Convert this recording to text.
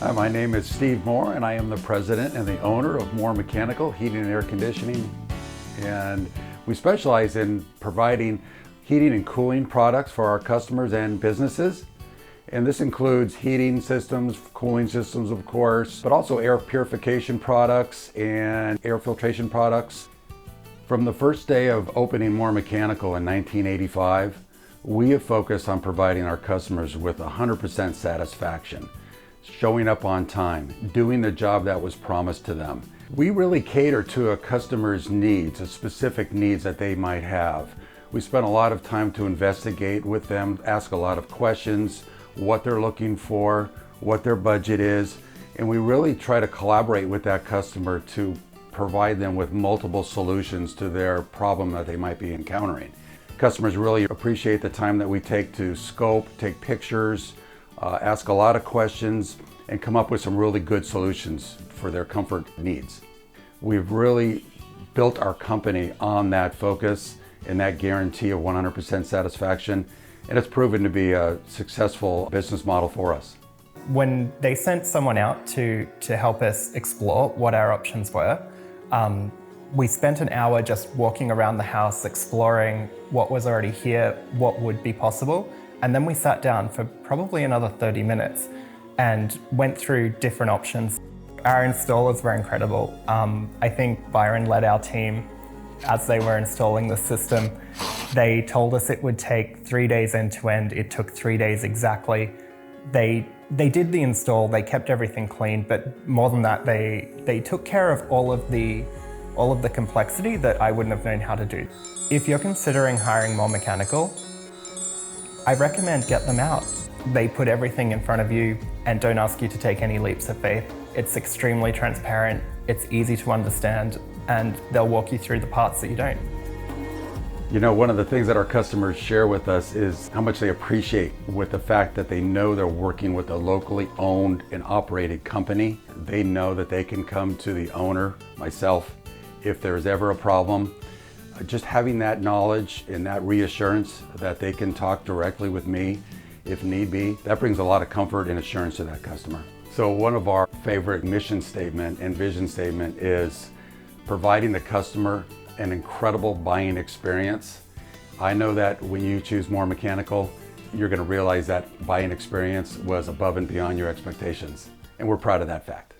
Hi, my name is Steve Moore, and I am the president and the owner of Moore Mechanical Heating and Air Conditioning. And we specialize in providing heating and cooling products for our customers and businesses. And this includes heating systems, cooling systems, of course, but also air purification products and air filtration products. From the first day of opening Moore Mechanical in 1985, we have focused on providing our customers with 100% satisfaction, showing up on time, doing the job that was promised to them. We really cater to a customer's needs, the specific needs that they might have. We spend a lot of time to investigate with them, ask a lot of questions, what they're looking for, what their budget is, and we really try to collaborate with that customer to provide them with multiple solutions to their problem that they might be encountering. Customers really appreciate the time that we take to scope, take pictures, ask a lot of questions, and come up with some really good solutions for their comfort needs. We've really built our company on that focus and that guarantee of 100% satisfaction, and it's proven to be a successful business model for us. When they sent someone out to help us explore what our options were, we spent an hour just walking around the house, exploring what was already here, what would be possible, and then we sat down for probably another 30 minutes and went through different options. Our installers were incredible. I think Byron led our team as they were installing the system. They told us it would take 3 days end to end. It took 3 days exactly. They did the install, they kept everything clean, but more than that, they took care of all of the complexity that I wouldn't have known how to do. If you're considering hiring Moore Mechanical, I recommend get them out. They put everything in front of you and don't ask you to take any leaps of faith. It's extremely transparent, it's easy to understand, and they'll walk you through the parts that you don't. You know, one of the things that our customers share with us is how much they appreciate with the fact that they know they're working with a locally owned and operated company. They know that they can come to the owner, myself, if there's ever a problem. Just having that knowledge and that reassurance that they can talk directly with me if need be, that brings a lot of comfort and assurance to that customer. So one of our favorite mission statement and vision statement is providing the customer an incredible buying experience. I know that when you choose Moore Mechanical, you're going to realize that buying experience was above and beyond your expectations. And we're proud of that fact.